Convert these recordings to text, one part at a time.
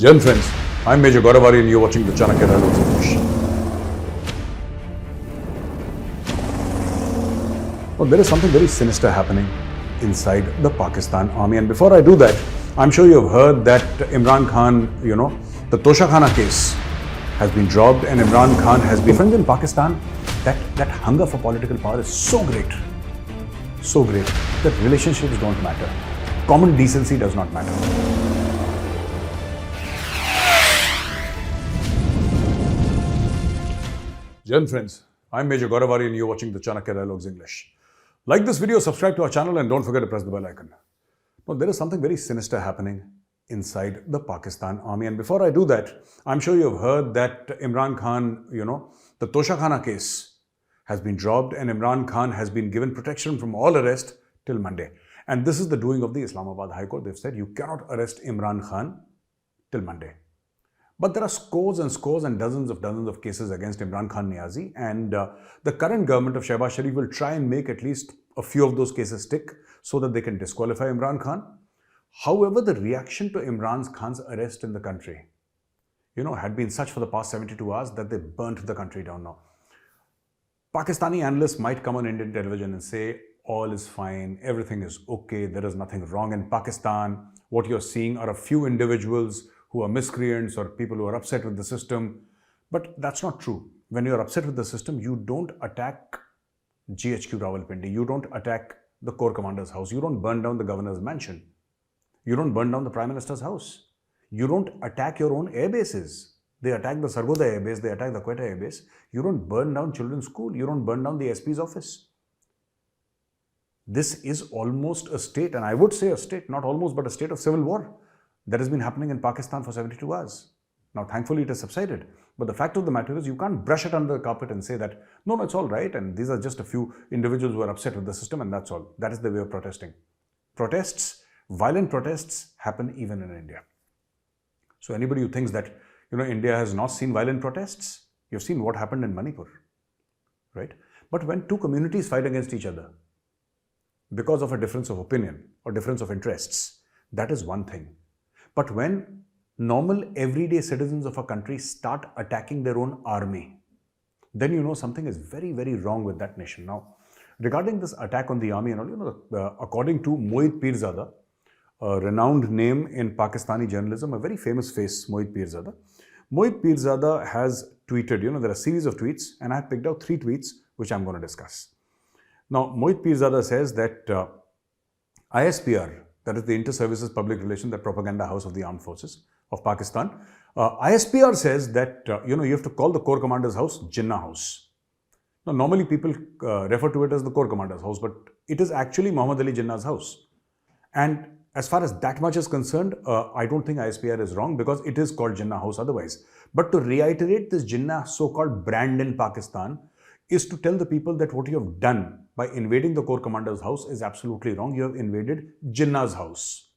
Jai Hind friends, I'm Major Gaurav Arya and you're watching the Chanakya Dialogues English. Well, there is something very sinister happening inside the Pakistan army, and before I do that, I'm sure you've heard that Imran Khan, the Toshakhana case has been dropped and Imran Khan has been... Friends, in Pakistan, that hunger for political power is so great that relationships don't matter. Common decency does not matter. Jai Hind friends, I'm Major Gaurav Arya and you're watching the Chanakya Dialogues English. Like this video, subscribe to our channel and don't forget to press the bell icon. Now, there is something very sinister happening inside the Pakistan army, and before I do that, I'm sure you've heard that Imran Khan, the Toshakhana case has been dropped and Imran Khan has been given protection from all arrest till Monday. And this is the doing of the Islamabad High Court. They've said you cannot arrest Imran Khan till Monday. But there are scores and dozens of cases against Imran Khan Niazi, and the current government of Shehbaz Sharif will try and make at least a few of those cases stick so that they can disqualify Imran Khan. However, the reaction to Imran Khan's arrest in the country, had been such for the past 72 hours that they burnt the country down now. Pakistani analysts might come on Indian television and say, all is fine, everything is okay, there is nothing wrong in Pakistan. What you're seeing are a few individuals who are miscreants or people who are upset with the system. But that's not true. When you're upset with the system, you don't attack GHQ Rawalpindi. You don't attack the Corps Commander's house. You don't burn down the governor's mansion. You don't burn down the Prime Minister's house. You don't attack your own air bases. They attack the Sargodha air base. They attack the Quetta air base. You don't burn down children's school. You don't burn down the SP's office. This is almost a state, and I would say a state, not almost, but a state of civil war that has been happening in Pakistan for 72 hours. Now, thankfully, it has subsided. But the fact of the matter is, you can't brush it under the carpet and say that, no, it's all right, and these are just a few individuals who are upset with the system, and that's all. That is the way of protesting. Violent protests happen even in India. So anybody who thinks that, India has not seen violent protests, you've seen what happened in Manipur, right? But when two communities fight against each other because of a difference of opinion or difference of interests, that is one thing. But when normal everyday citizens of a country start attacking their own army, then something is very, very wrong with that nation. Now, regarding this attack on the army and all, according to Mohit Pirzada, a renowned name in Pakistani journalism, a very famous face, Mohit Pirzada. Mohit Pirzada has tweeted, there are a series of tweets, and I have picked out 3 tweets which I'm going to discuss. Now, Mohit Pirzada says that ISPR, that is the Inter-Services Public Relations, the propaganda house of the armed forces of Pakistan. ISPR says that, you have to call the Corps Commander's house Jinnah House. Now, normally people refer to it as the Corps Commander's house, but it is actually Muhammad Ali Jinnah's house. And as far as that much is concerned, I don't think ISPR is wrong because it is called Jinnah House otherwise. But to reiterate this Jinnah so-called brand in Pakistan is to tell the people that what you have done by invading the Corps Commander's house is absolutely wrong. You have invaded Jinnah's house,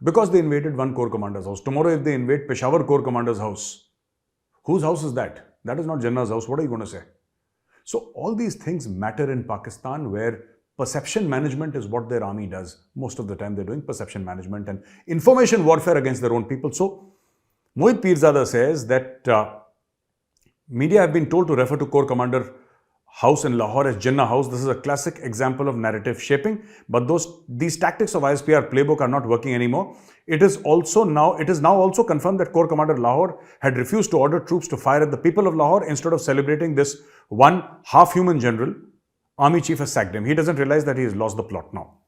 because they invaded one Corps Commander's house. Tomorrow, if they invade Peshawar Corps Commander's house, whose house is that? That is not Jinnah's house. What are you going to say? So all these things matter in Pakistan, where perception management is what their army does. Most of the time, they're doing perception management and information warfare against their own people. So Mohit Pirzada says that media have been told to refer to Corps Commander house in Lahore as Jinnah House. This is a classic example of narrative shaping, but these tactics of ISPR playbook are not working anymore. It is now also confirmed that Corps Commander Lahore had refused to order troops to fire at the people of Lahore. Instead of celebrating this one half-human general, Army Chief has sacked him. He doesn't realize that he has lost the plot now.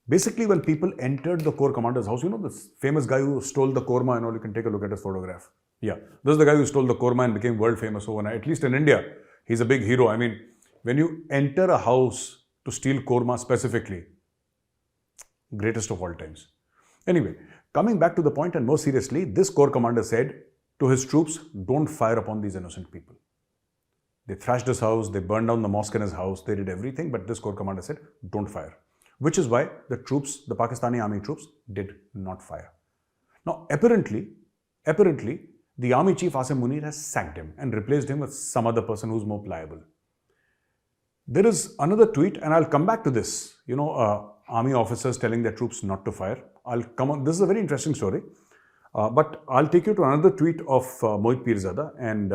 Basically, when people entered the Corps Commander's house, this famous guy who stole the korma and all, you can take a look at his photograph. Yeah, this is the guy who stole the korma and became world famous overnight, at least in India. He's a big hero. I mean, when you enter a house to steal korma specifically, greatest of all times. Anyway, coming back to the point and more seriously, this Corps Commander said to his troops, don't fire upon these innocent people. They thrashed his house, they burned down the mosque in his house, they did everything, but this Corps Commander said, don't fire. Which is why the Pakistani army troops did not fire. Now, apparently, the army chief Asim Munir has sacked him and replaced him with some other person who's more pliable. There is another tweet, and I'll come back to this, army officers telling their troops not to fire. I'll come on. This is a very interesting story. But I'll take you to another tweet of Mohit Pirzada, and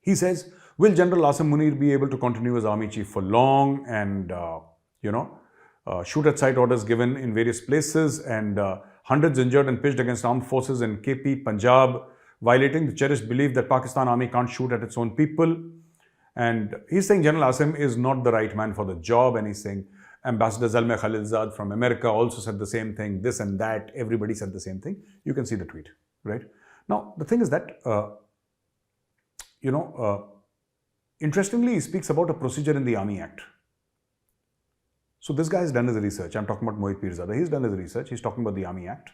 he says, will General Asim Munir be able to continue as army chief for long? And, shoot at sight orders given in various places, and hundreds injured and pitched against armed forces in KP, Punjab, violating the cherished belief that Pakistan army can't shoot at its own people. And he's saying General Asim is not the right man for the job, and he's saying Ambassador Zalmay Khalilzad from America also said the same thing, this and that, everybody said the same thing. You can see the tweet, right? Now, the thing is that, interestingly, he speaks about a procedure in the Army Act. So this guy has done his research. I'm talking about Mohit Pirzada. He's done his research. He's talking about the Army Act.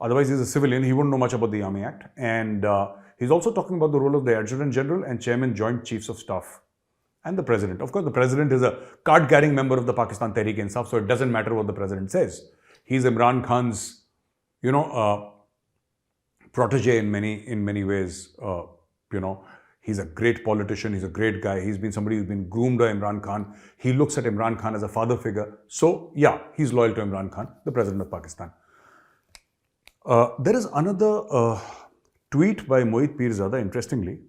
Otherwise, he's a civilian. He wouldn't know much about the Army Act. And he's also talking about the role of the Adjutant General and Chairman Joint Chiefs of Staff and the President. Of course, the President is a card-carrying member of the Pakistan Tehreek-e-Insaf, so it doesn't matter what the President says. He's Imran Khan's, protege in many ways. He's a great politician. He's a great guy. He's been somebody who's been groomed by Imran Khan. He looks at Imran Khan as a father figure. So, yeah, he's loyal to Imran Khan, the President of Pakistan. There is another tweet by Mohit Pirzada, interestingly,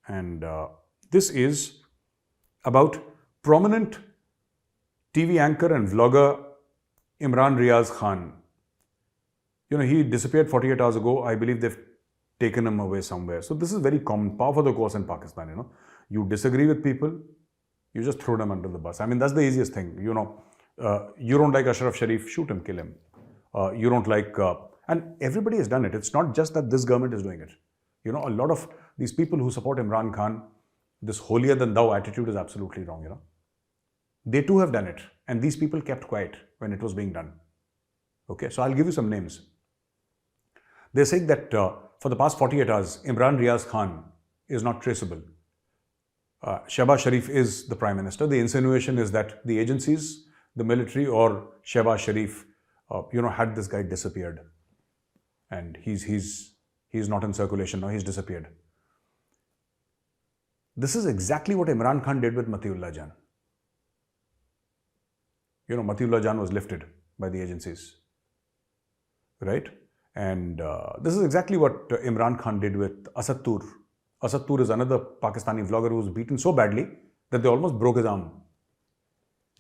and this is about prominent TV anchor and vlogger Imran Riaz Khan. He disappeared 48 hours ago. I believe they've taken him away somewhere. So this is very common, par for the course in Pakistan, You disagree with people, you just throw them under the bus. I mean, that's the easiest thing, you don't like Ashraf Sharif, shoot him, kill him. You don't like... and everybody has done it. It's not just that this government is doing it. A lot of these people who support Imran Khan, this holier-than-thou attitude is absolutely wrong, They too have done it. And these people kept quiet when it was being done. Okay, so I'll give you some names. They're saying that for the past 48 hours, Imran Riaz Khan is not traceable. Shehbaz Sharif is the Prime Minister. The insinuation is that the agencies, the military or Shehbaz Sharif, had this guy disappeared. And he's not in circulation now, he's disappeared. This is exactly what Imran Khan did with Matiullah Jan. Matiullah Jan was lifted by the agencies, right? And this is exactly what Imran Khan did with Asad Tur. Asad Tur is another Pakistani vlogger who was beaten so badly that they almost broke his arm.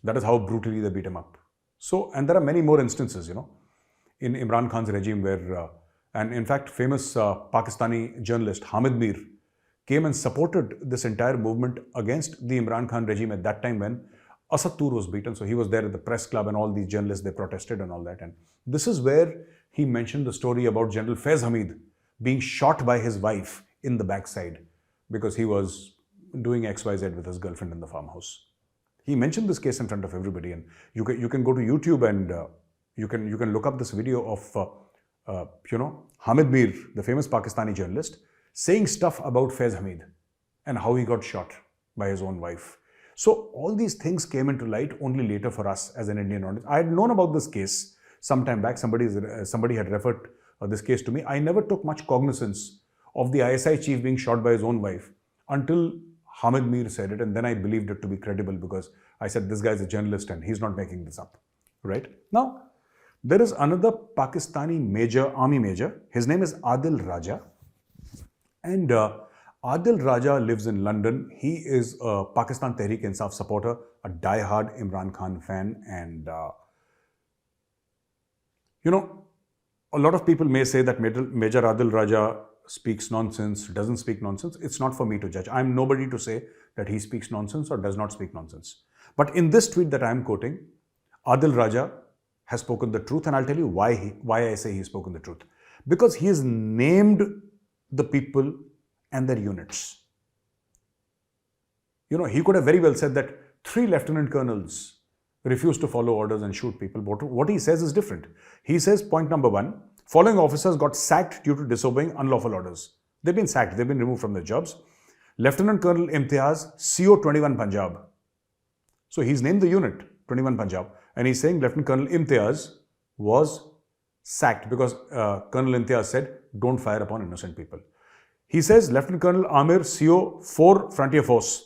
That is how brutally they beat him up. So, and there are many more instances, in Imran Khan's regime where, and in fact, famous Pakistani journalist Hamid Mir came and supported this entire movement against the Imran Khan regime at that time when Asad Tur was beaten. So he was there at the press club and all these journalists, they protested and all that. And this is where he mentioned the story about General Faiz Hamid being shot by his wife in the backside because he was doing XYZ with his girlfriend in the farmhouse. He mentioned this case in front of everybody, and you can go to YouTube and you can look up this video of Hamid Mir, the famous Pakistani journalist, saying stuff about Faiz Hamid and how he got shot by his own wife. So all these things came into light only later for us as an Indian audience. I had known about this case some time back. Somebody had referred this case to me. I never took much cognizance of the ISI chief being shot by his own wife until Hamid Mir said it, and then I believed it to be credible because I said, this guy's a journalist and he's not making this up, right? Now, there is another Pakistani major, army major. His name is Adil Raja. And Adil Raja lives in London. He is a Pakistan Tehreek-e-Insaf supporter, a die-hard Imran Khan fan. And, a lot of people may say that Major Adil Raja speaks nonsense, doesn't speak nonsense. It's not for me to judge. I'm nobody to say that he speaks nonsense or does not speak nonsense. But in this tweet that I'm quoting, Adil Raja has spoken the truth, and I'll tell you why I say he's spoken the truth. Because he has named the people and their units. He could have very well said that 3 lieutenant colonels refused to follow orders and shoot people. But what he says is different. He says, point number 1, following officers got sacked due to disobeying unlawful orders. They've been sacked. They've been removed from their jobs. Lieutenant Colonel Imtiaz, CO 21 Punjab. So he's named the unit, 21 Punjab. And he's saying Lieutenant Colonel Imtiaz was sacked because Colonel Imtiaz said, don't fire upon innocent people. He says Lieutenant Colonel Amir, CO 4 Frontier Force,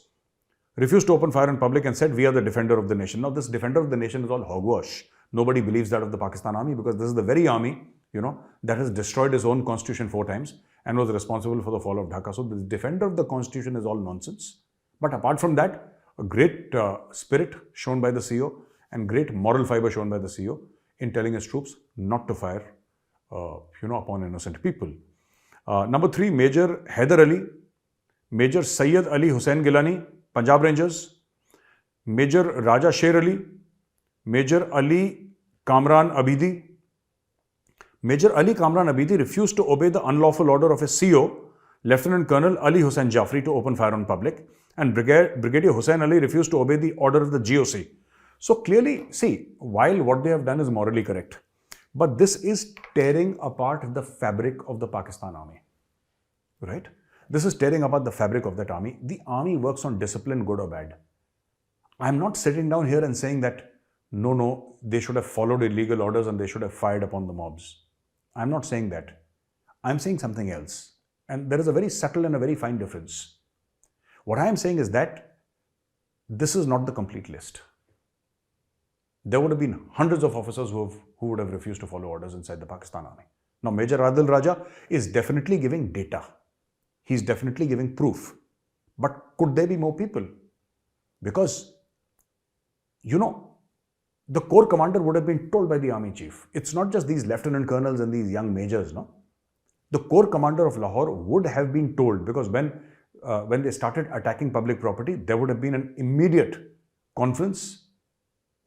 refused to open fire in public and said, we are the defender of the nation. Now, this defender of the nation is all hogwash. Nobody believes that of the Pakistan army because this is the very army that has destroyed his own constitution 4 times and was responsible for the fall of Dhaka. So the defender of the constitution is all nonsense. But apart from that, a great spirit shown by the CEO and great moral fiber shown by the CEO in telling his troops not to fire, upon innocent people. Number 3, Major Haider Ali, Major Syed Ali Hussain Gilani, Punjab Rangers, Major Raja Sher Ali, Major Ali Kamran Abidi. Major Ali Kamran Abidi refused to obey the unlawful order of his CO, Lieutenant Colonel Ali Hussain Jafri, to open fire on public, and Brigadier Hussain Ali refused to obey the order of the GOC. So clearly, see, while what they have done is morally correct, but this is tearing apart the fabric of the Pakistan army, right? This is tearing apart the fabric of that army. The army works on discipline, good or bad. I'm not sitting down here and saying that, no, they should have followed illegal orders and they should have fired upon the mobs. I'm not saying that. I'm saying something else. And there is a very subtle and a very fine difference. What I am saying is that this is not the complete list. There would have been hundreds of officers who would have refused to follow orders inside the Pakistan army. Now, Major Adil Raja is definitely giving data. He's definitely giving proof. But could there be more people? Because, the corps commander would have been told by the army chief. It's not just these lieutenant colonels and these young majors, no? The corps commander of Lahore would have been told, because when they started attacking public property, there would have been an immediate conference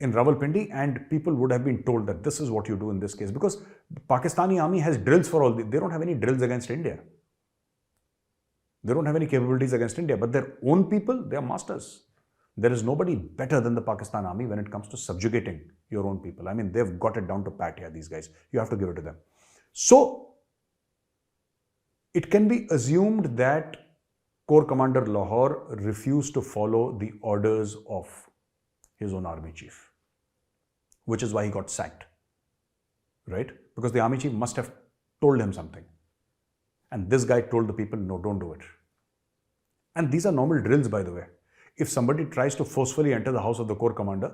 in Rawalpindi and people would have been told that this is what you do in this case. Because the Pakistani army has drills for all this. They don't have any drills against India. They don't have any capabilities against India, but their own people, they are masters. There is nobody better than the Pakistan army when it comes to subjugating your own people. I mean, they've got it down to pat here, these guys. You have to give it to them. So, it can be assumed that Corps Commander Lahore refused to follow the orders of his own army chief, which is why he got sacked, right? Because the army chief must have told him something. And this guy told the people, no, don't do it. And these are normal drills, by the way. If somebody tries to forcefully enter the house of the corps commander,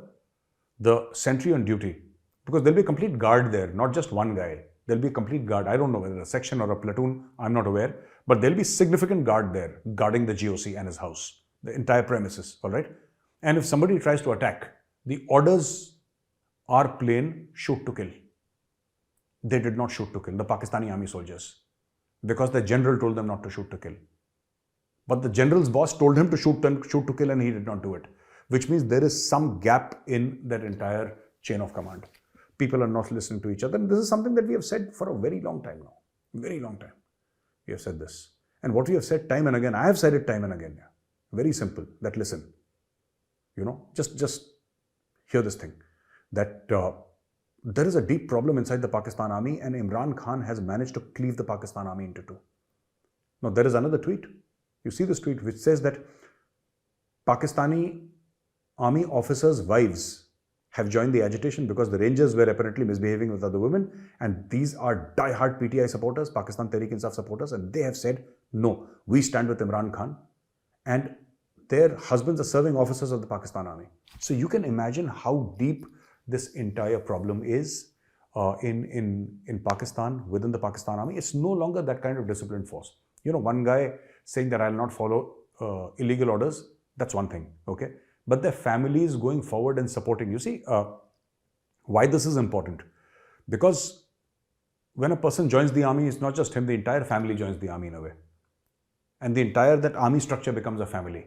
the sentry on duty, because there'll be a complete guard there, not just one guy. There'll be a complete guard. I don't know whether a section or a platoon, I'm not aware, but there'll be significant guard there guarding the GOC and his house, the entire premises, all right? And if somebody tries to attack, the orders are plain, shoot to kill. They did not shoot to kill, the Pakistani army soldiers, because the general told them not to shoot to kill. But the general's boss told him to shoot to kill and he did not do it, which means there is some gap in that entire chain of command. People are not listening to each other. And this is something that we have said for a very long time now. Very long time. We have said this. And what we have said time and again, I have said it time and again. Yeah. Very simple, that listen, just hear this thing, that there is a deep problem inside the Pakistan army and Imran Khan has managed to cleave the Pakistan army into two. Now, there is another tweet. You see this tweet which says that Pakistani army officers' wives have joined the agitation because the Rangers were apparently misbehaving with other women, and these are die-hard PTI supporters, Pakistan Tehreek-e-Insaf supporters, and they have said, no, we stand with Imran Khan, and their husbands are serving officers of the Pakistan army. So you can imagine how deep this entire problem is in Pakistan, within the Pakistan army. It's no longer that kind of disciplined force. One guy saying that I'll not follow illegal orders, that's one thing, okay? But their families going forward and supporting. You see, why this is important? Because when a person joins the army, it's not just him, the entire family joins the army in a way. And that army structure becomes a family,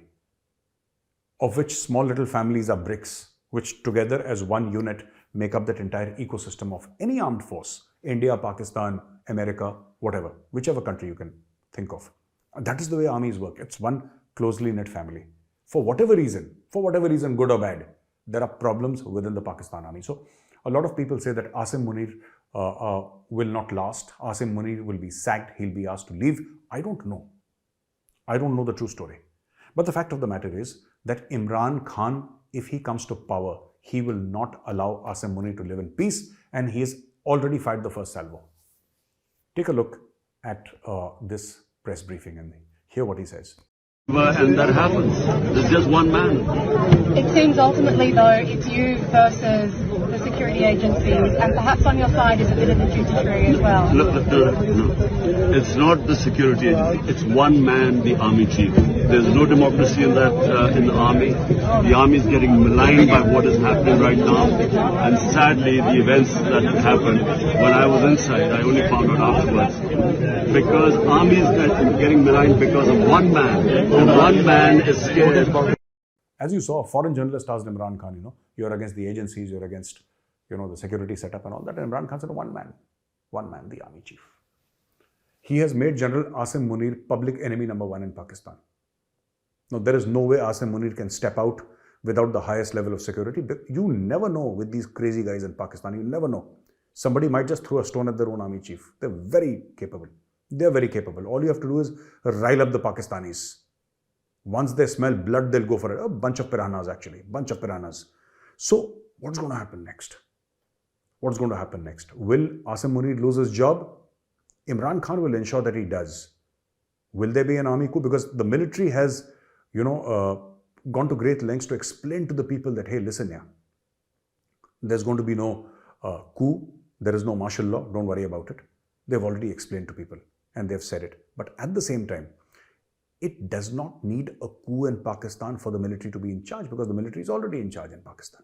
of which small little families are bricks, which together as one unit make up that entire ecosystem of any armed force. India, Pakistan, America, whatever, whichever country you can think of. That is the way armies work. It's one closely knit family. For whatever reason, good or bad, there are problems within the Pakistan army. So a lot of people say that Asim Munir will not last. Asim Munir will be sacked. He'll be asked to leave. I don't know. I don't know the true story. But the fact of the matter is that Imran Khan, if he comes to power, he will not allow Asim Munir to live in peace, and he has already fired the first salvo. Take a look at this press briefing and hear what he says. And that happens. There's just one man. It seems ultimately, though, it's you versus the security agencies, and perhaps on your side is a bit of the judiciary as well. No. It's not the security agency. It's one man, the army chief. There's no democracy in that in the army. The army is getting maligned by what is happening right now, and sadly, the events that have happened when I was inside, I only found out afterwards. Because army is getting maligned because of one man, and one man is scared. As you saw, a foreign journalist asked Imran Khan, you're against the agencies, you're against, the security setup and all that. And Imran Khan said, one man, the army chief. He has made General Asim Munir public enemy number one in Pakistan. Now, there is no way Asim Munir can step out without the highest level of security. But you never know with these crazy guys in Pakistan. You never know. Somebody might just throw a stone at their own army chief. They're very capable. They're very capable. All you have to do is rile up the Pakistanis. Once they smell blood, they'll go for it. A bunch of piranhas, actually. Bunch of piranhas. So, what's going to happen next? What's going to happen next? Will Asim Munir lose his job? Imran Khan will ensure that he does. Will there be an army coup? Because the military has, gone to great lengths to explain to the people that, hey, listen, there's going to be no coup. There is no martial law. Don't worry about it. They've already explained to people and they've said it. But at the same time, it does not need a coup in Pakistan for the military to be in charge, because the military is already in charge in Pakistan.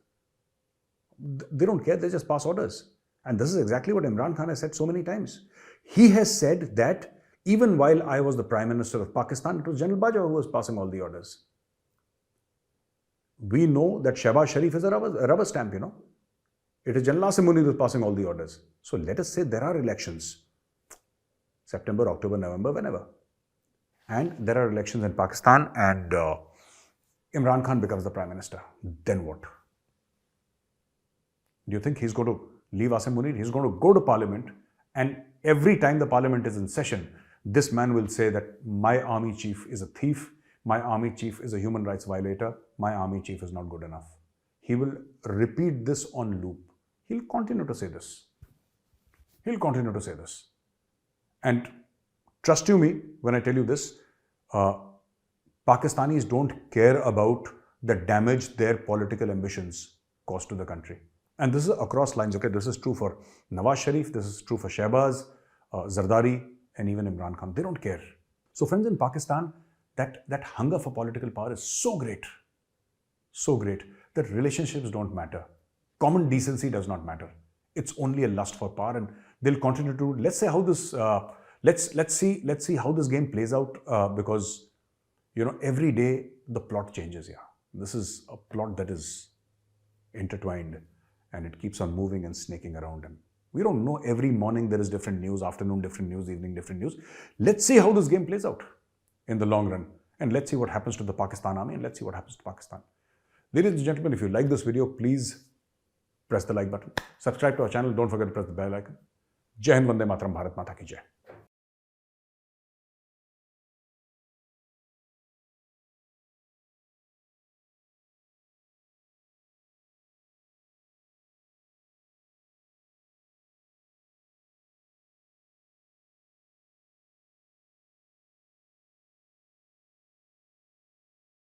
They don't care. They just pass orders. And this is exactly what Imran Khan has said so many times. He has said that even while I was the Prime Minister of Pakistan, it was General Bajwa who was passing all the orders. We know that Shehbaz Sharif is a rubber stamp, It is General Asim Munir who is passing all the orders. So let us say there are elections. September, October, November, whenever. And there are elections in Pakistan and Imran Khan becomes the Prime Minister. Then what? Do you think he's going to leave Asim Munir? He's going to go to Parliament, and every time the Parliament is in session, this man will say that my army chief is a thief, my army chief is a human rights violator, my army chief is not good enough. He will repeat this on loop. He'll continue to say this. He'll continue to say this. And trust you me when I tell you this, Pakistanis don't care about the damage their political ambitions cause to the country. And this is across lines, okay? This is true for Nawaz Sharif, this is true for Shehbaz, Zardari, and even Imran Khan. They don't care. So friends, in Pakistan, that hunger for political power is so great, that relationships don't matter. Common decency does not matter. It's only a lust for power, and they'll continue to. Let's say how this. Let's see how this game plays out, because every day the plot changes. Yeah, this is a plot that is intertwined, and it keeps on moving and snaking around. And we don't know, every morning there is different news, afternoon different news, evening different news. Let's see how this game plays out in the long run, and let's see what happens to the Pakistan army, and let's see what happens to Pakistan. Ladies and gentlemen, if you like this video, please press the like button. Subscribe to our channel. Don't forget to press the bell icon. Jai Hind, Vande Mataram, Bharat Mata ki Jai.